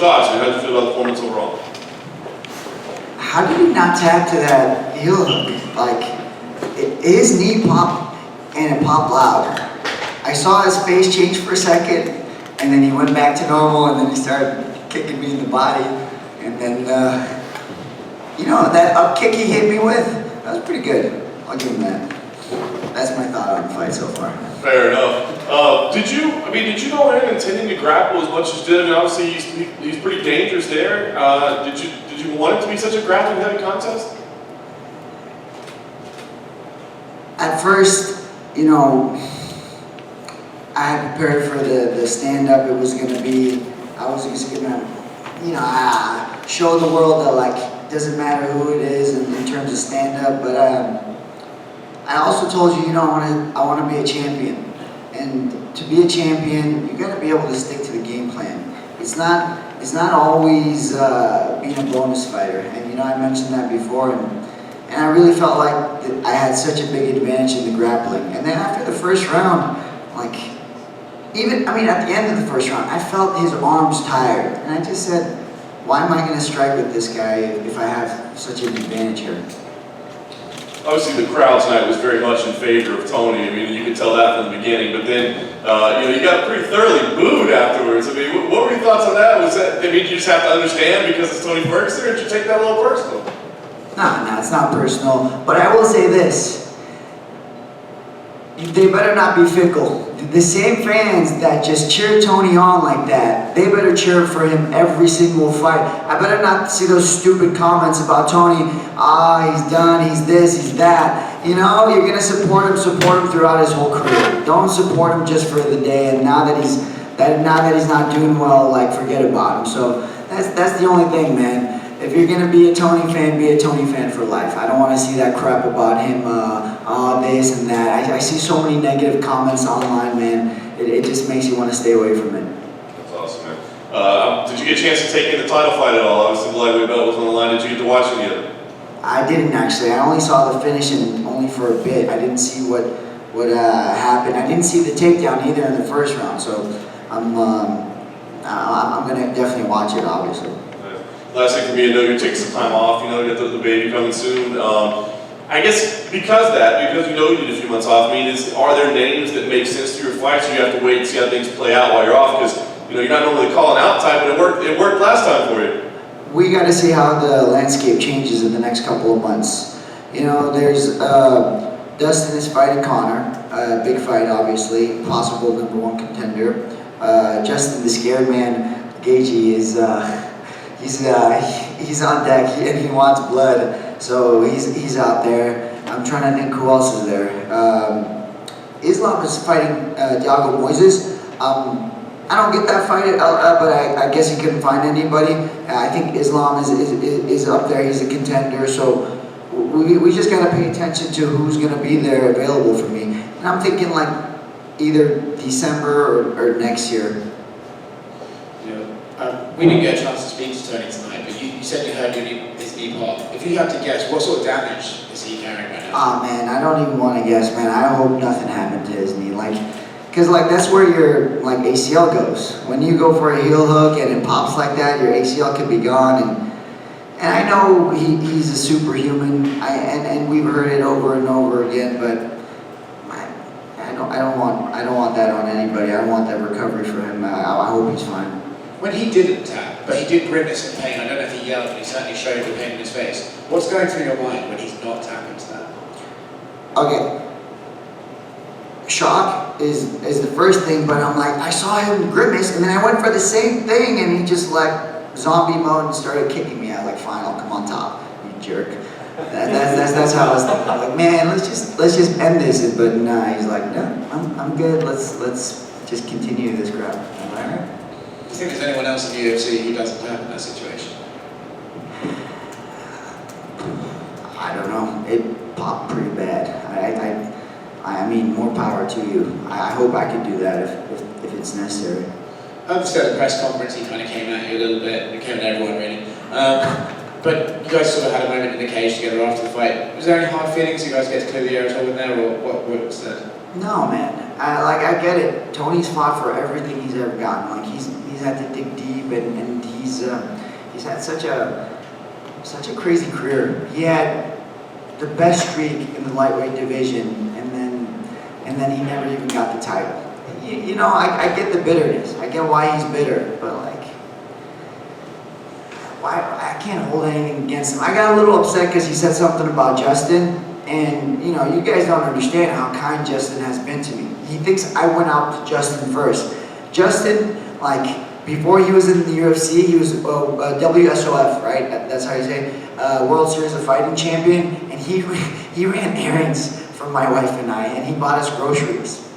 thoughts? How did you feel about the performance overall? How did he not tap to that heel hook? Like, his knee popped and it popped loud. I saw his face change for a second, and then he went back to normal, and then he started kicking me in the body. And then, you know, that up kick he hit me with, that was pretty good. I'll give him that. That's my thought on the fight so far. Fair enough. Did you go in intending to grapple as much as you did? I mean, obviously he's pretty dangerous there. Did you want it to be such a grappling heavy contest? At first, you know, I had prepared for the stand-up. It was gonna be, I was just gonna, you know, show the world that, like, it doesn't matter who it is in terms of stand-up, but I also told you, you know, I want to be a champion. And to be a champion, you got to be able to stick to the game plan. It's not always being a bonus fighter. And you know, I mentioned that before, and I really felt like that I had such a big advantage in the grappling. And then after the first round, like, at the end of the first round, I felt his arms tired. And I just said, why am I going to strike with this guy if I have such an advantage here? Obviously, the crowd tonight was very much in favor of Tony. I mean, you could tell that from the beginning. But then, you know, you got pretty thoroughly booed afterwards. I mean, what were your thoughts on that? Was that, I mean, you just have to understand because it's Tony Ferguson, or did you take that a little personal? No, it's not personal. But I will say this: they better not be fickle. The same fans that just cheer Tony on like that, they better cheer for him every single fight. I better not see those stupid comments about Tony. He's done, he's this, he's that. You know, you're gonna support him throughout his whole career. Don't support him just for the day, and now that he's not doing well, like, forget about him. So that's the only thing, man. If you're gonna be a Tony fan, be a Tony fan for life. I don't want to see that crap about him, this and that. I see so many negative comments online, man. It just makes you want to stay away from it. That's awesome, man. Did you get a chance to take in the title fight at all? Obviously, the lightweight belt was on the line. Did you get to watch any of it? I didn't actually. I only saw the finish, and only for a bit. I didn't see what happened. I didn't see the takedown either in the first round. So I'm gonna definitely watch it, obviously. Last thing for me, I know you're taking some time off, you know, you got the baby coming soon. I guess because you know you need a few months off, I mean, are there names that make sense to your fights, or you have to wait and see how things play out while you're off? Because, you know, you're not normally calling out type, but it worked last time for you. We got to see how the landscape changes in the next couple of months. You know, there's Dustin is fighting Connor, big fight, obviously, possible #1 contender. Justin the Scared Man, Gagey, is... He's on deck and he wants blood, so he's out there. I'm trying to think who else is there. Islam is fighting Thiago Moises. I don't get that fight, but I guess he couldn't find anybody. I think Islam is up there. He's a contender, so we just got to pay attention to who's going to be there available for me. And I'm thinking like either December or next year. We didn't get a chance to speak to Tony tonight, but you said you heard his knee pop. If you had to guess, what sort of damage is he carrying right now? Oh man, I don't even want to guess, man. I hope nothing happened to his knee, because that's where your ACL goes. When you go for a heel hook and it pops like that, your ACL could be gone. And I know he's a superhuman, and we've heard it over and over again, but I don't want that on anybody. I don't want that recovery for him. I hope he's fine. When he didn't tap, but he did grimace in pain, I don't know if he yelled, but he certainly showed the pain in his face. What's going through your mind when he's not tapping to that? Okay. Shock is the first thing, but I'm like, I saw him grimace, and then I went for the same thing, and he just zombie mode and started kicking me. I fine, I'll come on top, you jerk. That's how I was thinking. I'm like, man, let's just end this. But nah, he's like, no, I'm good. Let's just continue this crap. I'm like, all right. Do you think there's anyone else in the UFC who doesn't tap in that situation? I don't know. It popped pretty bad. I mean, more power to you. I hope I could do that if it's necessary. Obviously at the press conference he kind of came at you a little bit, it came at everyone really. But you guys sort of had a moment in the cage together after the fight. Was there any hard feelings? You guys get to clear the air at all in there, or what was said? No, man. I get it. Tony's fought for everything he's ever gotten. He's had to dig deep, and He's had such a crazy career. He had the best streak in the lightweight division, and then he never even got the title. You know, I get the bitterness. I get why he's bitter, but like, why I can't hold anything against him. I got a little upset because he said something about Justin, and you know, you guys don't understand how kind Justin has been to me. He thinks I went out to Justin first. Justin, like, before he was in the UFC, he was WSOF, right? That's how you say it. World Series of Fighting champion, and he ran errands for my wife and I, and he bought us groceries.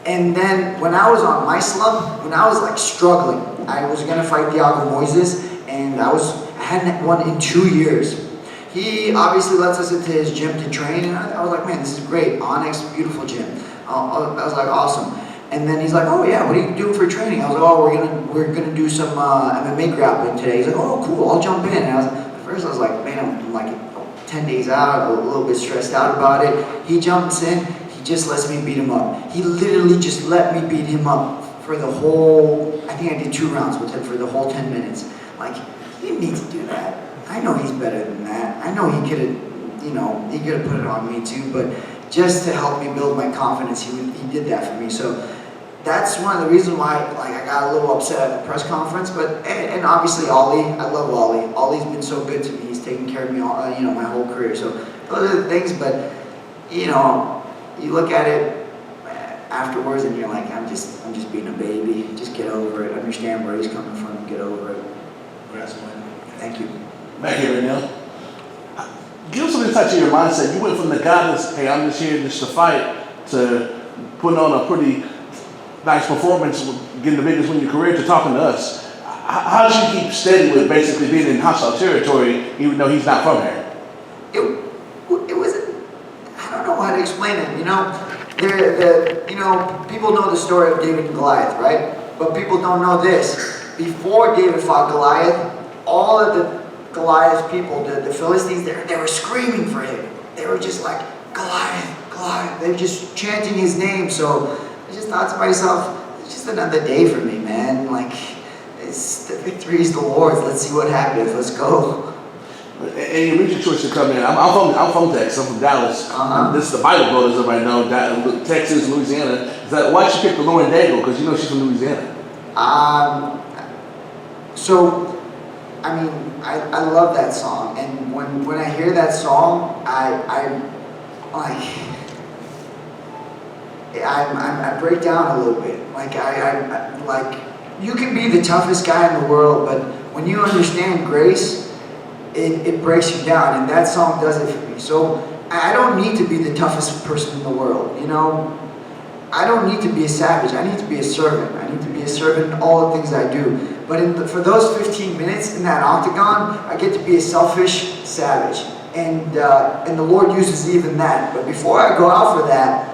And then when I was on my slump, when I was like struggling, I was gonna fight Thiago Moises, and I hadn't won in 2 years. He obviously lets us into his gym to train, and I was like, man, this is great. Onyx, beautiful gym. I was like, awesome. And then he's like, oh yeah, what are you doing for training? I was like, oh, we're gonna do some MMA grappling today. He's like, oh cool, I'll jump in. And at first I was like, man, I'm like 10 days out, a little bit stressed out about it. He jumps in, he just lets me beat him up. He literally just let me beat him up for the whole, I think I did 2 rounds with him for the whole 10 minutes. Like, he didn't need to do that. I know he's better than that. I know he could have, you know, he could have put it on me too, but just to help me build my confidence, he did that for me. So that's one of the reasons why, like, I got a little upset at the press conference. But and obviously Ollie, I love Ollie. Ollie's been so good to me. He's taken care of me all, you know, my whole career. So those are the things. But you know, you look at it afterwards, and you're like, I'm just being a baby. Just get over it. Understand where he's coming from. Get over it. Thank you. Thank you, Beneil. Give us some insight to your mindset. You went from the guy that's, hey, I'm just here just to fight, to putting on a pretty nice performance, getting the biggest win in your career, to talking to us. How did you keep steady with basically being in hostile territory, even though he's not from here? It was, I don't know how to explain it. You know, you know, people know the story of David and Goliath, right? But people don't know this. Before David fought Goliath, all of the Goliath people, the Philistines, they were screaming for him. They were just like, Goliath, Goliath. They were just chanting his name. So I just thought to myself, it's just another day for me, man. Like, the victory is the Lord's. Let's see what happens. Let's go. And you reached your choice to come in. I'm from Texas. I'm from Dallas. This is the Bible Belt, as everybody knows. Texas, Louisiana. Why'd you pick the Lauren Daigle? Because you know she's from Louisiana. So, I mean, I love that song, and when I hear that song, I break down a little bit. Like like, you can be the toughest guy in the world, but when you understand grace, it breaks you down, and that song does it for me. So I don't need to be the toughest person in the world, you know. I don't need to be a savage. I need to be a servant. I need to be a servant in all the things I do. But for those 15 minutes in that octagon, I get to be a selfish savage. And the Lord uses even that. But before I go out for that,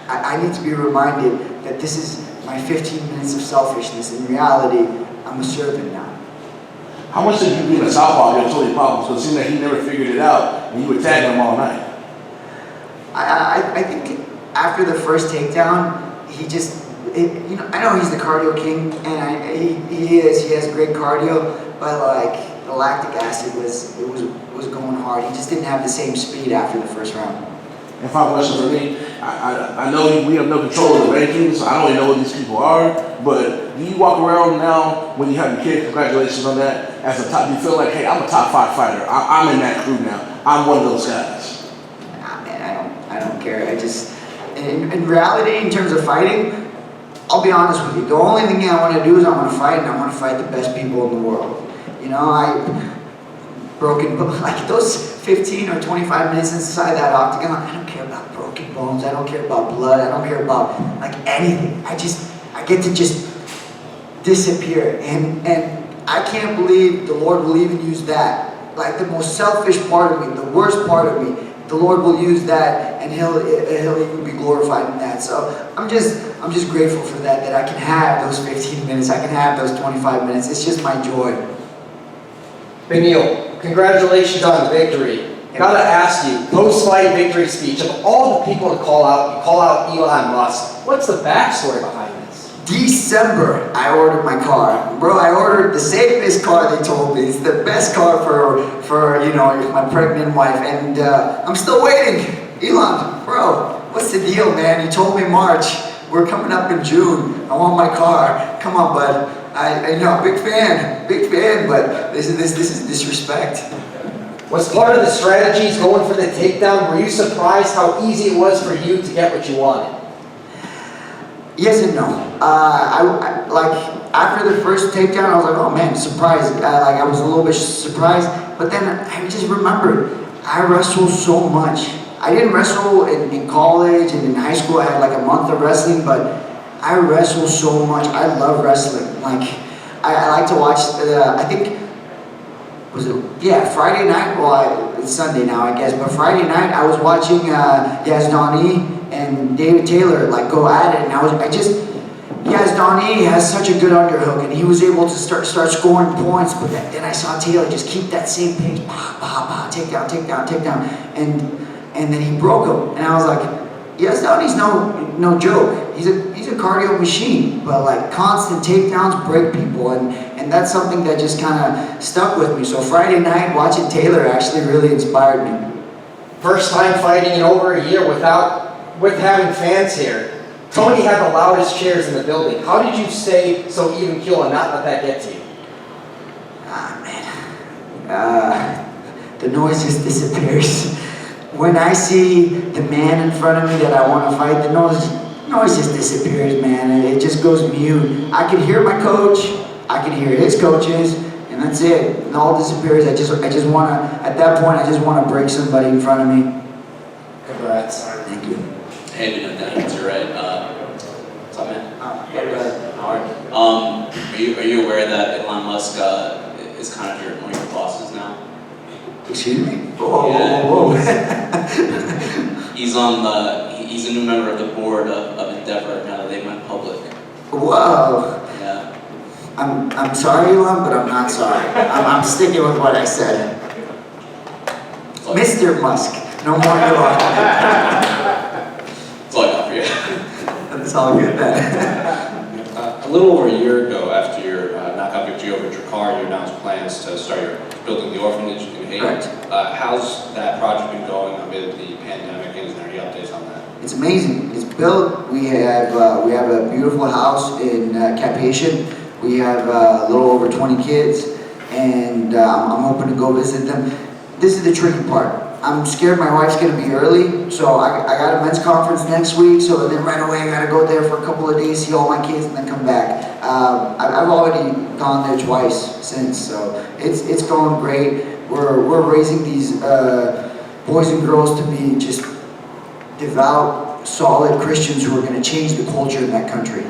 I need to be reminded that this is my 15 minutes of selfishness. In reality, I'm a servant now. How much did you being a southpaw get Tony problems? Because it seemed like he never figured it out, and you would tag him all night. I think after the first takedown, he just, you know, I know he's the cardio king, and he has great cardio, but like the lactic acid was going hard. He just didn't have the same speed after the first round. And final question for me, I know we have no control of the rankings, so I don't even know what these people are, but do you walk around now when you have your kid, congratulations on that, as a top, do you feel like, hey, I'm a top 5 fighter, I'm in that crew now, I'm one of those guys? Nah, man, I don't care. I just, in reality, in terms of fighting, I'll be honest with you, the only thing I want to do is I want to fight, and I want to fight the best people in the world. You know, like those 15 or 25 minutes inside that octagon, I don't care about broken bones, I don't care about blood, I don't care about like anything. I get to just disappear, and I can't believe the Lord will even use that. Like the most selfish part of me, the worst part of me, the Lord will use that, and He'll even be glorified in that. So I'm just grateful for that I can have those 15 minutes, I can have those 25 minutes. It's just my joy. Beneil, congratulations on the victory. Gotta ask you, post-fight victory speech, of all the people to call out, you call out Elon Musk. What's the backstory behind this? December, I ordered my car. Bro, I ordered the safest car, they told me. It's the best car for you know, my pregnant wife. And I'm still waiting. Elon, bro, what's the deal, man? You told me March. We're coming up in June. I want my car. Come on, bud. I know, big fan, but this is disrespect. Was part of the strategies going for the takedown? Were you surprised how easy it was for you to get what you wanted? Yes and no. I like after the first takedown, I was like, oh man, surprised. I was a little bit surprised, but then I just remembered I wrestled so much. I didn't wrestle in college and in high school. I had like a month of wrestling, but I wrestle so much. I love wrestling. Like I like to watch. I think Friday night. Well, it's Sunday now, I guess. But Friday night, I was watching Yazdani and David Taylor like go at it, and Yazdani has such a good underhook, and he was able to start scoring points. But then I saw Taylor just keep that same pace, takedown, and then he broke him, and I was like, Yazdani's no joke. He's a cardio machine, but like constant takedowns break people, and that's something that just kind of stuck with me. So Friday night watching Taylor actually really inspired me. First time fighting in over a year with having fans here. Tony had the loudest cheers in the building. How did you stay so even keel and not let that get to you? The noise just disappears. When I see the man in front of me that I want to fight, the noise just disappears, man. It just goes mute. I can hear my coach, I can hear his coaches, and that's it. It all disappears. I just want to, at that point, I just want to break somebody in front of me. Congrats. Thank you. Hey, you're right. What's up, man? Are you aware that Elon Musk is kind of one of your bosses now? Excuse me? Whoa. He's a new member of the board of Endeavor now that they went public. Whoa. Yeah. I'm sorry, Elon, but I'm not sorry. I'm sticking with what I said. Mr. Musk, no more Elon. That's all I got for you. That's all good then. A little over a year ago, after your knockout victory over Drakkar, you announced plans to start building the orphanage in Haiti. Right. How's that project been going amid the pandemic, and is there any updates on that? It's amazing. It's built. We have a beautiful house in Cap Haitian. We have a little over 20 kids, and I'm hoping to go visit them. This is the tricky part. I'm scared my wife's going to be early, so I got a men's conference next week, so then right away I got to go there for a couple of days, see all my kids, and then come back. I've already gone there twice since, so it's going great. We're raising these boys and girls to be just devout, solid Christians who are going to change the culture in that country.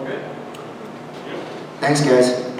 Okay. Thanks, guys.